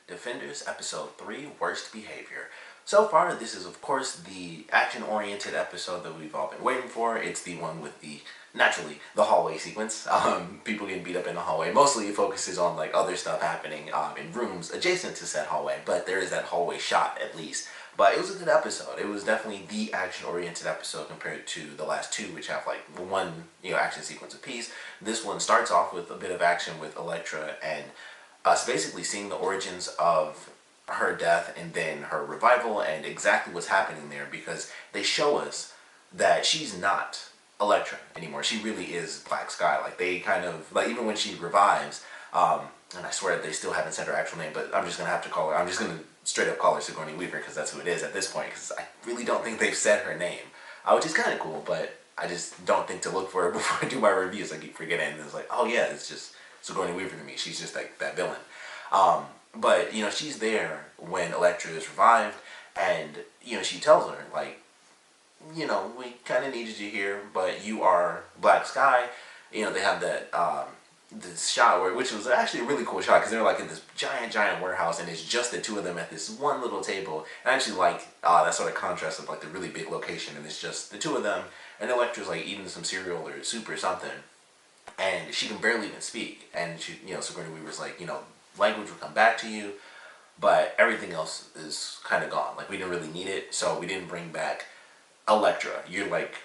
Defenders Episode 3, Worst Behavior. So far, this is of course the action-oriented episode that we've all been waiting for. It's the one with naturally, the hallway sequence. People getting beat up in the hallway. Mostly it focuses on like other stuff happening in rooms adjacent to said hallway, but there is that hallway shot at least. But it was a good episode. It was definitely the action-oriented episode compared to the last two, which have like one action sequence apiece. This one starts off with a bit of action with Elektra and us basically seeing the origins of her death and then her revival and exactly what's happening there, because they show us that she's not Elektra anymore. She really is Black Sky. Like they kind of like, even when she revives, and I swear they still haven't said her actual name, but I'm just gonna have to call her. I'm just gonna straight up call her Sigourney Weaver because that's who it is at this point. Because I really don't think they've said her name, which is kind of cool. But I just don't think to look for her before I do my reviews. I keep forgetting. And it's like, oh yeah, it's just Sigourney Weaver to me. She's just like that villain. But she's there when Elektra is revived, and she tells her like, we kind of needed you here, but you are Black Sky. They have that this shot which was actually a really cool shot because they're like in this giant warehouse, and it's just the two of them at this one little table. And I actually like that sort of contrast of like the really big location, and it's just the two of them, and Elektra's like eating some cereal or soup or something, and she can barely even speak. And she, Sigourney Weaver's like, language will come back to you, but everything else is kind of gone. Like we didn't really need it, so we didn't bring back Elektra. You're like,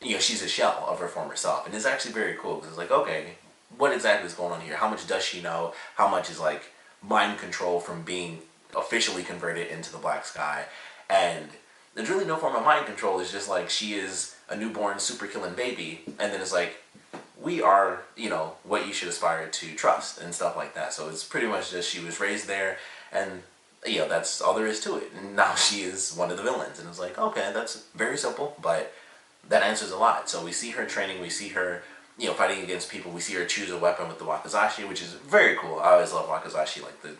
she's a shell of her former self, and it's actually very cool because it's like, okay, what exactly is going on here? How much does she know? How much is like mind control from being officially converted into the Black Sky? And there's really no form of mind control. It's just like she is a newborn super killing baby, and then it's like, we are, what you should aspire to trust and stuff like that. So it's pretty much just she was raised there, and that's all there is to it. And now she is one of the villains, and it's like, okay, that's very simple, but that answers a lot. So we see her training, we see her, fighting against people. We see her choose a weapon with the wakizashi, which is very cool. I always love wakizashi, like the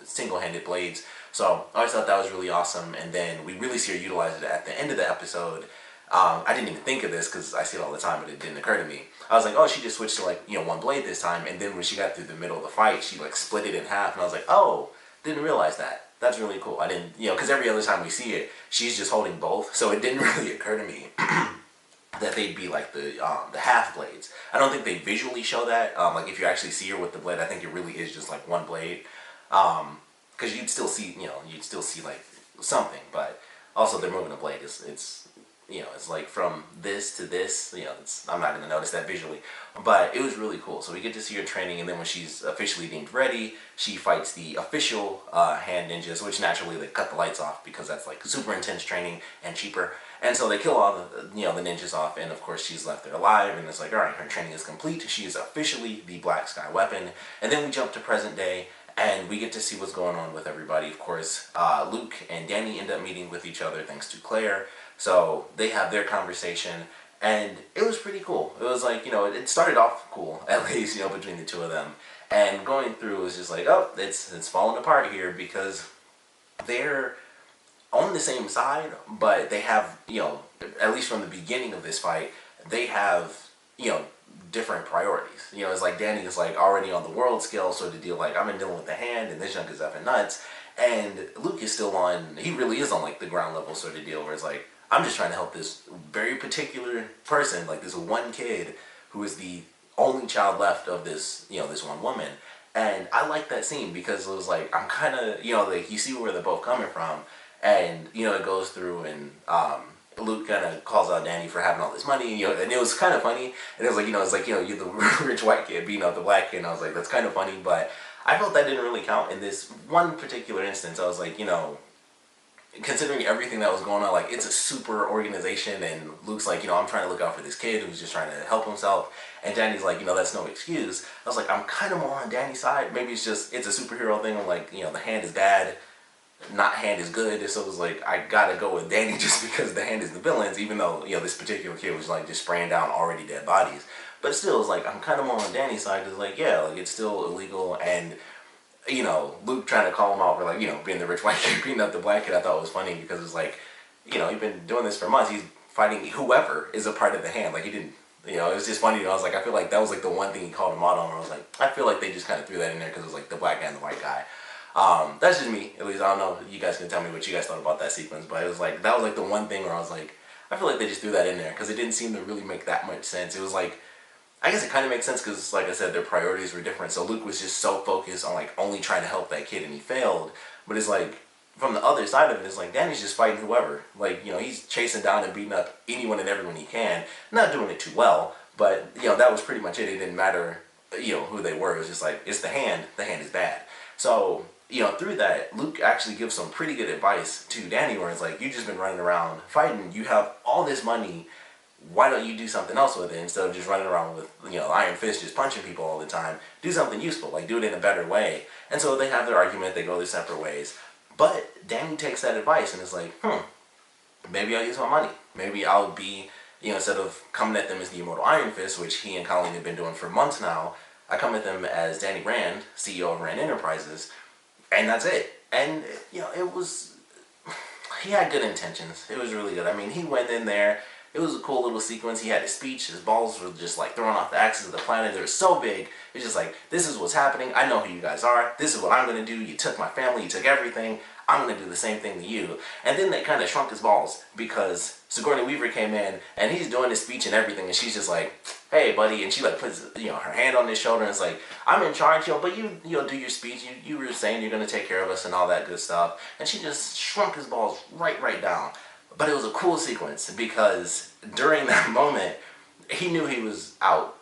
single-handed blades. So I always thought that was really awesome. And then we really see her utilize it at the end of the episode. I didn't even think of this because I see it all the time, but it didn't occur to me. I was like, oh, she just switched to like, one blade this time. And then when she got through the middle of the fight, she like split it in half. And I was like, oh, didn't realize that. That's really cool. I didn't, because every other time we see it, she's just holding both. So it didn't really occur to me that they'd be like the half blades. I don't think they visually show that. Like if you actually see her with the blade, I think it really is just like one blade. Because you'd still see, like something, but also they're moving a blade. It's like from this to this, I'm not going to notice that visually. But it was really cool. So we get to see her training, and then when she's officially deemed ready, she fights the official hand ninjas, which naturally they cut the lights off because that's like super intense training and cheaper. And so they kill all the the ninjas off, and of course she's left there alive, and it's like, alright, her training is complete. She is officially the Black Sky weapon. And then we jump to present day, and we get to see what's going on with everybody. Of course, Luke and Danny end up meeting with each other thanks to Claire. So they have their conversation, and it was pretty cool. It was like, it started off cool, at least, between the two of them. And going through, it was just like, oh, it's falling apart here because they're on the same side, but they have, at least from the beginning of this fight, they have, different priorities. It's like Danny is like already on the world scale sort of deal, like, I've been dealing with the hand, and this junk is effing nuts. And Luke is still on, he really is on like the ground level sort of deal where it's like, I'm just trying to help this very particular person, like this one kid who is the only child left of this, this one woman. And I like that scene because it was like, I'm kind of, like you see where they're both coming from. And, it goes through, and Luke kind of calls out Danny for having all this money, and it was kind of funny. And it was like, you're the rich white kid beating up the black kid. And I was like, that's kind of funny. But I felt that didn't really count in this one particular instance. I was like, considering everything that was going on, like, it's a super organization, and Luke's like, I'm trying to look out for this kid who's just trying to help himself, and Danny's like, that's no excuse. I was like, I'm kind of more on Danny's side. Maybe it's just, it's a superhero thing. I'm like, the hand is bad, not hand is good, so it was like, I gotta go with Danny just because the hand is the villains, even though, this particular kid was like just spraying down already dead bodies. But still, it's like, I'm kind of more on Danny's side, because like, yeah, like, it's still illegal, and Luke trying to call him out for like, being the rich white kid beating up the black kid, I thought was funny because it's like, he's been doing this for months. He's fighting whoever is a part of the hand. Like, he didn't, it was just funny. I was like, I feel like that was like the one thing he called him out on. I was like, I feel like they just kind of threw that in there because it was like the black guy and the white guy. That's just me. At least I don't know. You guys can tell me what you guys thought about that sequence, but it was like that was like the one thing where I was like, I feel like they just threw that in there because it didn't seem to really make that much sense. It was like, I guess it kind of makes sense because, like I said, their priorities were different. So Luke was just so focused on like only trying to help that kid, and he failed. But it's like from the other side of it, it's like Danny's just fighting whoever. Like, you know, he's chasing down and beating up anyone and everyone he can. Not doing it too well, but you know that was pretty much it. It didn't matter, you know, who they were. It was just like it's the hand. The hand is bad. So you know, through that, Luke actually gives some pretty good advice to Danny, where it's like, you've just been running around fighting. You have all this money. Why don't you do something else with it instead of just running around with, you know, Iron Fist just punching people all the time? Do something useful, like do it in a better way. And so they have their argument. They go their separate ways. But Danny takes that advice and is like, maybe I'll use my money. Maybe I'll be, you know, instead of coming at them as the Immortal Iron Fist, which he and Colleen have been doing for months now, I come at them as Danny Rand, CEO of Rand Enterprises. And that's it. And, you know, it was, he had good intentions. It was really good. I mean, he went in there. It was a cool little sequence. He had his speech. His balls were just like thrown off the axis of the planet. They were so big. It's just like, this is what's happening. I know who you guys are. This is what I'm going to do. You took my family. You took everything. I'm going to do the same thing to you. And then they kind of shrunk his balls because Sigourney Weaver came in and he's doing his speech and everything. And she's just like, hey, buddy. And she like puts, you know, her hand on his shoulder and it's like, I'm in charge, yo, but you know, do your speech. You were saying you're going to take care of us and all that good stuff. And she just shrunk his balls right down. But it was a cool sequence because during that moment, he knew he was out.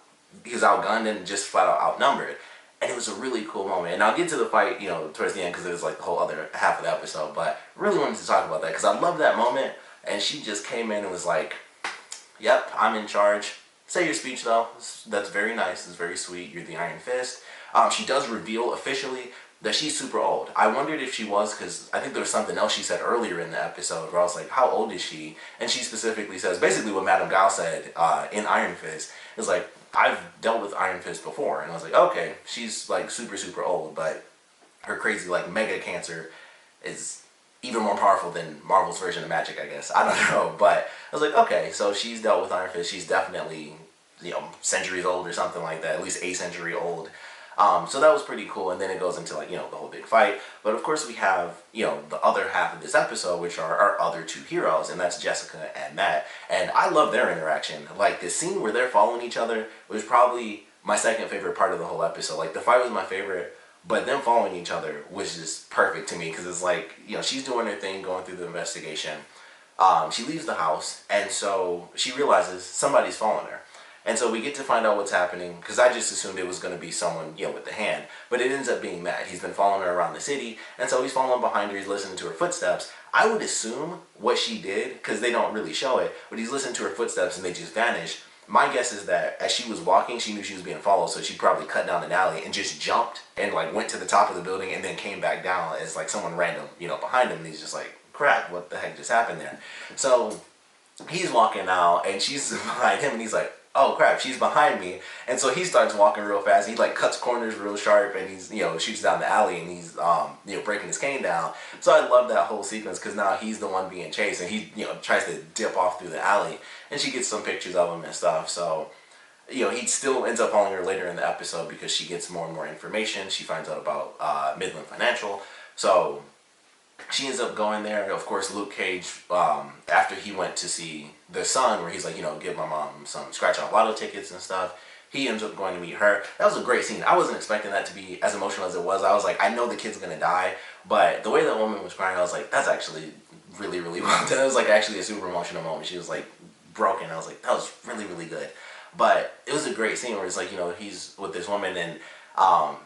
He was outgunned and just flat out outnumbered. And it was a really cool moment. And I'll get to the fight, you know, towards the end because it was like the whole other half of the episode. But really wanted to talk about that because I love that moment. And she just came in and was like, yep, I'm in charge. Say your speech though. That's very nice. It's very sweet. You're the Iron Fist. She does reveal officially that she's super old. I wondered if she was because I think there was something else she said earlier in the episode where I was like, how old is she? And she specifically says, basically what Madame Gao said in Iron Fist is like, I've dealt with Iron Fist before. And I was like, okay, she's like super old, but her crazy like mega cancer is even more powerful than Marvel's version of magic, I guess. I don't know, but I was like, okay, so she's dealt with Iron Fist. She's definitely, you know, centuries old or something like that, at least a century old. So that was pretty cool, and then it goes into like, you know, the whole big fight. But of course we have, you know, the other half of this episode, which are our other two heroes, and that's Jessica and Matt. And I love their interaction. Like the scene where they're following each other was probably my second favorite part of the whole episode. Like the fight was my favorite, but them following each other was just perfect to me because it's like, you know, she's doing her thing, going through the investigation. She leaves the house, and so she realizes somebody's following her. And so we get to find out what's happening, because I just assumed it was going to be someone, you know, with the hand. But it ends up being Matt. He's been following her around the city, and so he's following behind her. He's listening to her footsteps. I would assume what she did, because they don't really show it, but he's listening to her footsteps and they just vanish. My guess is that as she was walking, she knew she was being followed, so she probably cut down an alley and just jumped and like went to the top of the building and then came back down as like someone random, you know, behind him. And he's just like, crap, what the heck just happened there? So he's walking now, and she's behind him, and he's like, oh crap, she's behind me. And so he starts walking real fast. He like cuts corners real sharp, and he's, you know, shoots down the alley, and he's you know, breaking his cane down. So I love that whole sequence because now he's the one being chased, and he, you know, tries to dip off through the alley, and she gets some pictures of him and stuff. So, you know, he still ends up following her later in the episode because she gets more and more information. She finds out about Midland Financial. So she ends up going there. Of course, Luke Cage, after he went to see the son, where he's like, you know, give my mom some scratch-off lotto tickets and stuff, he ends up going to meet her. That was a great scene. I wasn't expecting that to be as emotional as it was. I was like, I know the kid's gonna die, but the way that woman was crying, I was like, that's actually really well done. It was like actually a super emotional moment. She was like broken. I was like, that was really good. But it was a great scene where it's like, you know, he's with this woman, and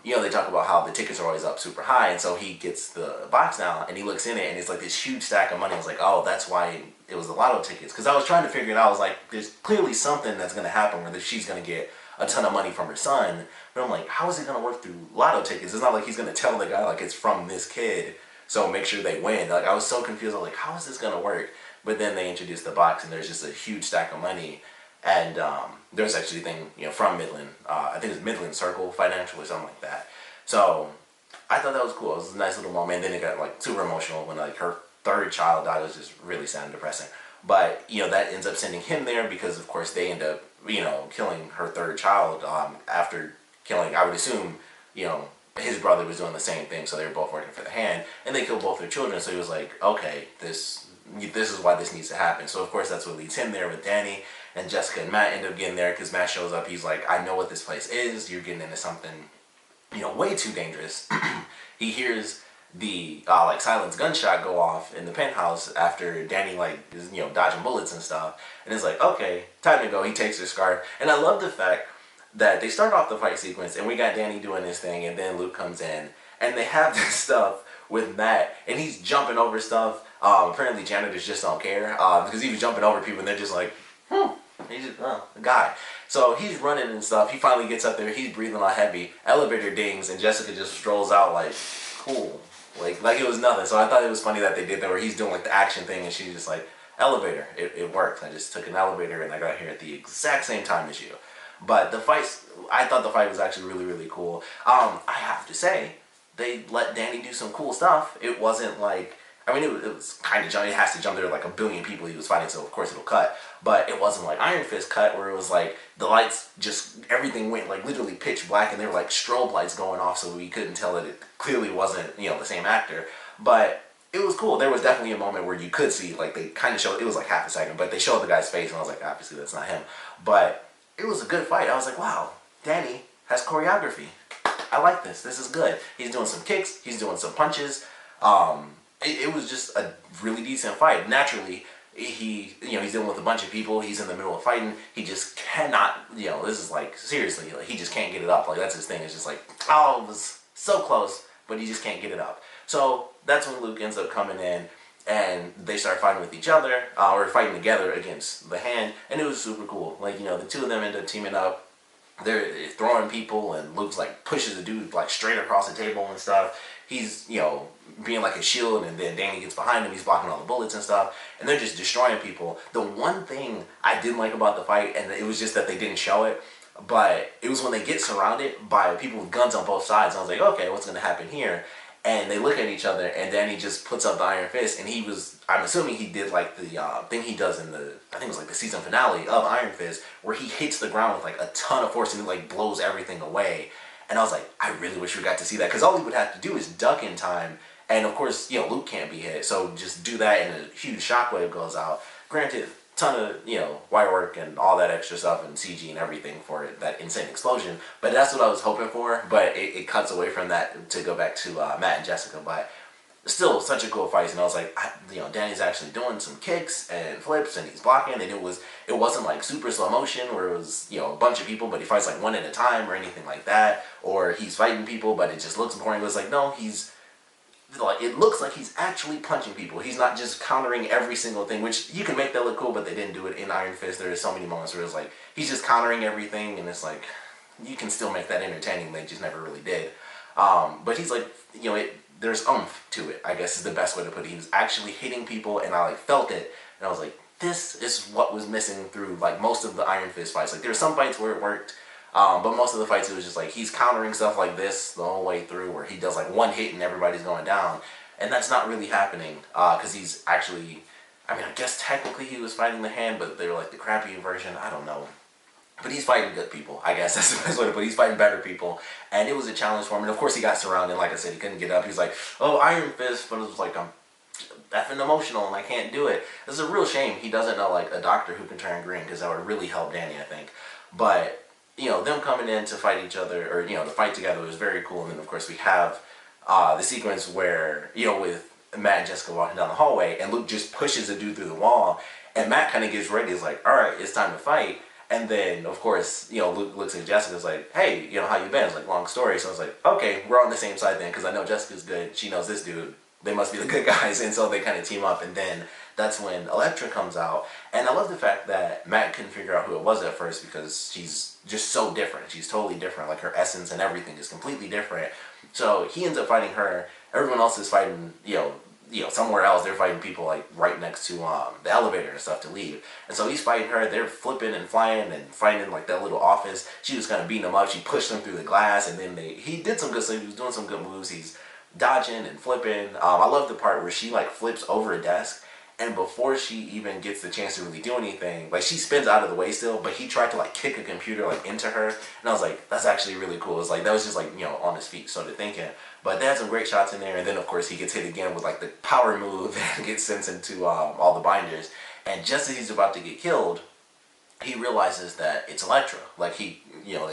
you know, they talk about how the tickets are always up super high, and so he gets the box now and he looks in it, and it's like this huge stack of money. I was like, oh, that's why it was the lotto tickets, because I was trying to figure it out. I was like, there's clearly something that's going to happen where she's going to get a ton of money from her son, but I'm like, how is it going to work through lotto tickets? It's not like he's going to tell the guy like it's from this kid, so make sure they win. Like, I was so confused. I was like, how is this going to work? But then they introduced the box, and there's just a huge stack of money. And there's actually a thing, you know, from Midland. I think it's Midland Circle Financial or something like that. So I thought that was cool. It was a nice little moment. And then it got like super emotional when like her third child died. It was just really sad and depressing. But, you know, that ends up sending him there because, of course, they end up, you know, killing her third child after killing, I would assume, you know, his brother was doing the same thing, so they were both working for the hand, and they killed both their children. So he was like, okay, this is why this needs to happen. So of course that's what leads him there with Danny, and Jessica and Matt end up getting there because Matt shows up. He's like, I know what this place is. You're getting into something, way too dangerous. He hears the like silenced gunshot go off in the penthouse after Danny like is dodging bullets and stuff, and it's like, okay, time to go. He takes his scarf, and I love the fact that they start off the fight sequence and we got Danny doing his thing, and then Luke comes in and they have this stuff with Matt and he's jumping over stuff. Apparently janitors just don't care because he was jumping over people and they're just like, he's just a guy. So he's running and stuff. He finally gets up there. He's breathing all heavy. Elevator dings and Jessica just strolls out like, cool, like it was nothing. So I thought it was funny that they did that where he's doing like the action thing and she's just like, elevator. It worked. I just took an elevator and I got here at the exact same time as you. But the fights, I thought the fight was actually really, really cool. I have to say, they let Danny do some cool stuff. It wasn't like, I mean, it was kind of jump. It has to jump. There were like a billion people he was fighting, so of course it'll cut. But it wasn't like Iron Fist cut, where it was like the lights just, everything went like literally pitch black, and there were like strobe lights going off, so we couldn't tell that it clearly wasn't the same actor. But it was cool. There was definitely a moment where you could see, like they kind of showed, it was like half a second, but they showed the guy's face, and I was like, obviously that's not him. But it was a good fight. I was like, wow, Danny has choreography. I like this. This is good. He's doing some kicks. He's doing some punches. It was just a really decent fight. Naturally, he's dealing with a bunch of people. He's in the middle of fighting. He just cannot, this is like, seriously, like, he just can't get it up. Like, that's his thing. It's just like, oh, it was so close, but he just can't get it up. So that's when Luke ends up coming in, and they start fighting with each other, or fighting together against the hand, and it was super cool. Like, the two of them end up teaming up. They're throwing people, and Luke's like pushes the dude like straight across the table and stuff. He's, being like a shield, and then Danny gets behind him, he's blocking all the bullets and stuff, and they're just destroying people. The one thing I didn't like about the fight, and it was just that they didn't show it, but it was when they get surrounded by people with guns on both sides. I was like, okay, what's going to happen here? And they look at each other, and Danny just puts up the Iron Fist, and I'm assuming he did like the thing he does in I think it was like the season finale of Iron Fist, where he hits the ground with like a ton of force and it like blows everything away. And I was like, I really wish we got to see that, because all he would have to do is duck in time, and of course, Luke can't be hit, so just do that and a huge shockwave goes out. Granted, ton of, wire work and all that extra stuff and CG and everything for it, that insane explosion. But that's what I was hoping for, but it cuts away from that to go back to Matt and Jessica. But still, such a cool fight. And I was like, Danny's actually doing some kicks and flips, and he's blocking, and it wasn't like super slow motion where it was, a bunch of people, but he fights like one at a time or anything like that, or he's fighting people, but it just looks boring. It was like, no, it looks like he's actually punching people. He's not just countering every single thing, which you can make that look cool, but they didn't do it in Iron Fist. There are so many moments where it's like, he's just countering everything, and it's like, you can still make that entertaining. They just never really did. But he's like, there's oomph to it, I guess is the best way to put it. He was actually hitting people, and I like felt it, and I was like, this is what was missing through like most of the Iron Fist fights. Like, there were some fights where it worked, but most of the fights it was just like he's countering stuff like this the whole way through, where he does like one hit and everybody's going down, and that's not really happening because he's actually, I guess technically he was fighting the hand, but they're like the crappy version. I don't know. But he's fighting good people, I guess that's the best way to put it. He's fighting better people, and it was a challenge for him. And of course he got surrounded, like I said, he couldn't get up. He's like, oh, Iron Fist, but it was like, I'm effing emotional and I can't do it. It's a real shame he doesn't know like a doctor who can turn green, because that would really help Danny, I think. But, them coming in to fight each other, or, to fight together was very cool. And then of course we have the sequence where, with Matt and Jessica walking down the hallway, and Luke just pushes the dude through the wall, and Matt kind of gets ready. He's like, alright, it's time to fight. And then, of course, Luke looks at Jessica's like, hey, how you been? It's like, long story. So I was like, okay, we're on the same side then, because I know Jessica's good. She knows this dude. They must be the good guys. And so they kind of team up. And then that's when Elektra comes out. And I love the fact that Matt couldn't figure out who it was at first, because she's just so different. She's totally different. Like, her essence and everything is completely different. So he ends up fighting her. Everyone else is fighting, somewhere else. They're fighting people like right next to the elevator and stuff to leave. And so he's fighting her. They're flipping and flying and fighting in like that little office. She was kind of beating him up. She pushed him through the glass, and then he did some good stuff. He was doing some good moves. He's dodging and flipping. I love the part where she like flips over a desk, And before she even gets the chance to really do anything, like, she spins out of the way still, but he tried to like kick a computer like into her, and I was like, that's actually really cool. It's like that was just like, on his feet, sort of thinking. But they had some great shots in there, and then of course he gets hit again with like the power move and gets sent into all the binders. And just as he's about to get killed, he realizes that it's Elektra. Like, they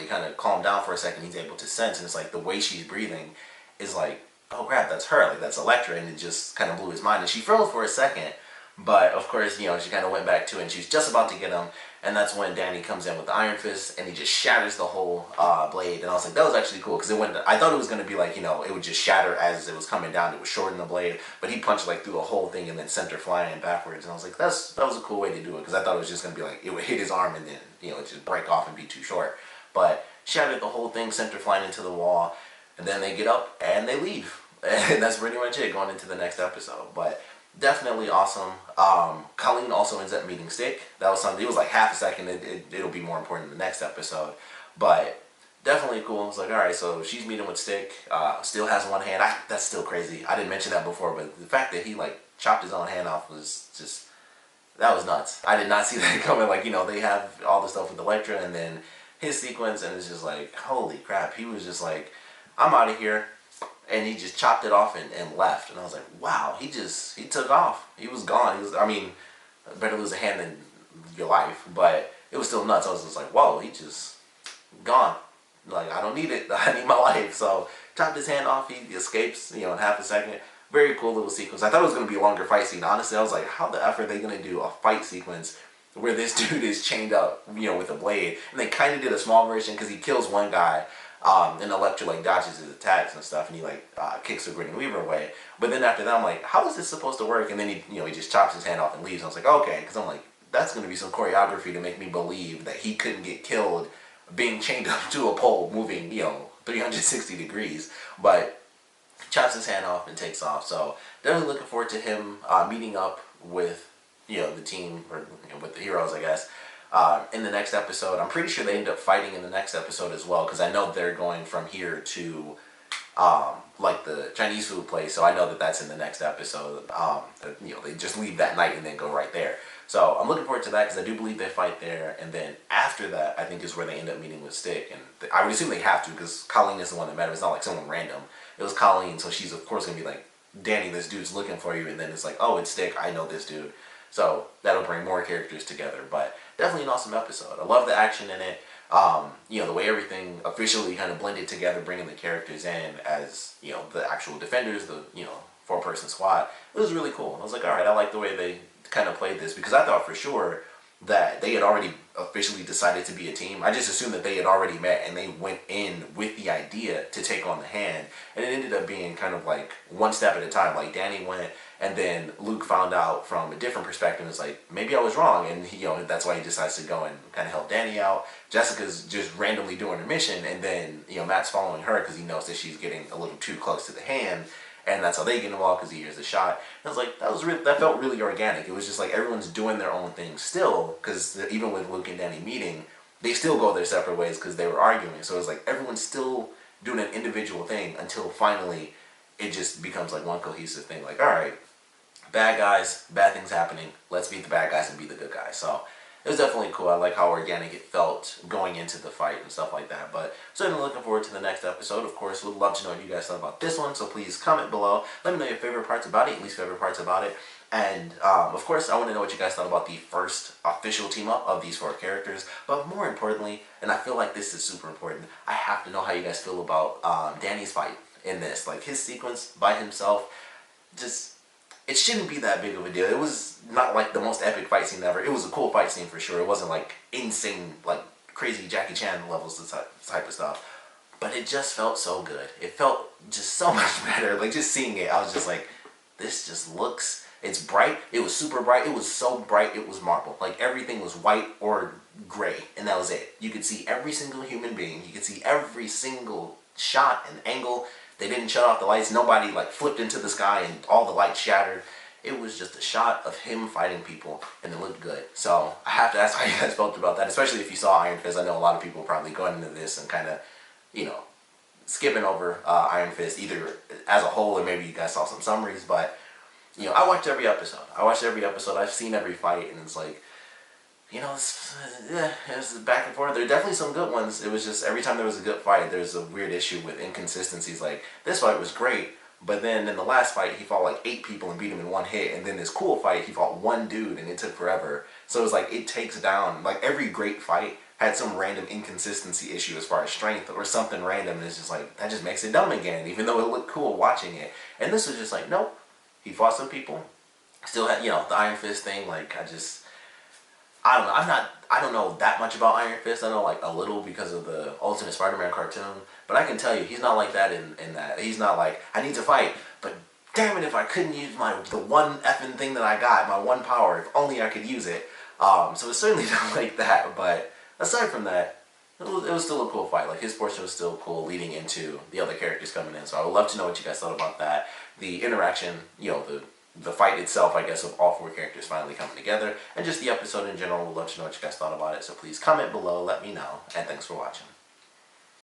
kind of calm down for a second. He's able to sense, and it's like the way she's breathing is like, oh crap, that's her. Like, that's Elektra, and it just kind of blew his mind. And she froze for a second, but of course, she kind of went back to it, and she's just about to get him, and that's when Danny comes in with the Iron Fist, and he just shatters the whole blade. And I was like, that was actually cool, because I thought it was going to be like, it would just shatter as it was coming down. It would shorten the blade, but he punched like through the whole thing and then sent her flying backwards. And I was like, that was a cool way to do it, because I thought it was just going to be like, it would hit his arm and then, it just break off and be too short. But shattered the whole thing, sent her flying into the wall, and then they get up and they leave. And that's pretty much it going into the next episode. But definitely awesome. Colleen also ends up meeting Stick. That was something. It was like half a second. It'll be more important in the next episode. But definitely cool. It's like, all right, so she's meeting with Stick. Still has one hand. That's still crazy. I didn't mention that before, but the fact that he like chopped his own hand off was just, that was nuts. I did not see that coming. Like, they have all the stuff with Elektra and then his sequence, and it's just like, holy crap. He was just like, I'm out of here. And he just chopped it off and left. And I was like, wow, he took off. He was gone. Better lose a hand than your life. But it was still nuts. I was just like, whoa, he just gone. Like, I don't need it. I need my life. So, chopped his hand off. He escapes, in half a second. Very cool little sequence. I thought it was going to be a longer fight scene. Honestly, I was like, how the F are they going to do a fight sequence where this dude is chained up, with a blade? And they kind of did a small version because he kills one guy. And Elektra like dodges his attacks and stuff, and he like kicks the Grinning Weaver away. But then after that, I'm like, how is this supposed to work? And then he just chops his hand off and leaves. And I was like, okay, because I'm like, that's going to be some choreography to make me believe that he couldn't get killed being chained up to a pole, moving 360 degrees. But chops his hand off and takes off. So definitely looking forward to him meeting up with the team, or with the heroes, I guess. In the next episode. I'm pretty sure they end up fighting in the next episode as well, because I know they're going from here to like the Chinese food place, so I know that that's in the next episode. They just leave that night and then go right there. So I'm looking forward to that, because I do believe they fight there, and then after that I think is where they end up meeting with Stick, and I would assume they have to, because Colleen is the one that met him. It's not like someone random. It was Colleen, so she's of course going to be like, Danny, this dude's looking for you, and then it's like, oh, it's Stick, I know this dude. So that'll bring more characters together. But definitely an awesome episode. I love the action in it. The way everything officially kind of blended together, bringing the characters in as, the actual defenders, the, 4-person squad. It was really cool. I was like, all right, I like the way they kind of played this, because I thought for sure that they had already officially decided to be a team. I just assumed that they had already met and they went in with the idea to take on the hand. And it ended up being kind of like one step at a time. Like, Danny went, and then Luke found out from a different perspective. It's like, maybe I was wrong, and that's why he decides to go and kind of help Danny out. Jessica's just randomly doing her mission, and then Matt's following her because he knows that she's getting a little too close to the hand, and that's how they get involved because he hears the shot. And I was like, that felt really organic. It was just like everyone's doing their own thing still, because even with Luke and Danny meeting, they still go their separate ways because they were arguing. So it was like everyone's still doing an individual thing until finally it just becomes like one cohesive thing. Like, all right, bad guys, bad things happening. Let's beat the bad guys and be the good guys. So it was definitely cool. I like how organic it felt going into the fight and stuff like that. But certainly looking forward to the next episode. Of course, would love to know what you guys thought about this one. So please comment below. Let me know your favorite parts about it, least favorite parts about it. And of course, I want to know what you guys thought about the first official team up of these 4 characters. But more importantly, and I feel like this is super important, I have to know how you guys feel about Danny's fight in this. Like, his sequence by himself, just, it shouldn't be that big of a deal. It was not like the most epic fight scene ever. It was a cool fight scene for sure. It wasn't like insane, like crazy Jackie Chan levels of type of stuff. But it just felt so good. It felt just so much better. Like, just seeing it, I was just like, this just looks, it's bright. It was super bright. It was so bright, it was marble. Like, everything was white or gray, and that was it. You could see every single human being. You could see every single shot and angle. They didn't shut off the lights. Nobody like flipped into the sky and all the lights shattered. It was just a shot of him fighting people, and it looked good. So I have to ask how you guys felt about that, especially if you saw Iron Fist. I know a lot of people are probably going into this and kind of, skipping over Iron Fist, either as a whole or maybe you guys saw some summaries. But you know, I watched every episode. I've seen every fight, and it's like, you know, it's back and forth. There are definitely some good ones. It was just every time there was a good fight, there's a weird issue with inconsistencies. Like, this fight was great, but then in the last fight, he fought like 8 people and beat him in one hit. And then this cool fight, he fought one dude and it took forever. So it was like, it takes down, like every great fight had some random inconsistency issue as far as strength or something random. And it's just like, that just makes it dumb again, even though it looked cool watching it. And this was just like, nope. He fought some people. Still had, you know, the Iron Fist thing. Like, I don't know. I don't know that much about Iron Fist. I know like a little because of the Ultimate Spider-Man cartoon. But I can tell you, he's not like that in that. He's not like, I need to fight, but damn it if I couldn't use the one effing thing that I got, my one power, if only I could use it. So it's certainly not like that. But aside from that, it was still a cool fight. Like, his portion was still cool leading into the other characters coming in. So I would love to know what you guys thought about that. The interaction, you know, the fight itself, I guess, of all 4 characters finally coming together, and just the episode in general. We'd love to know what you guys thought about it, so please comment below, let me know, and thanks for watching.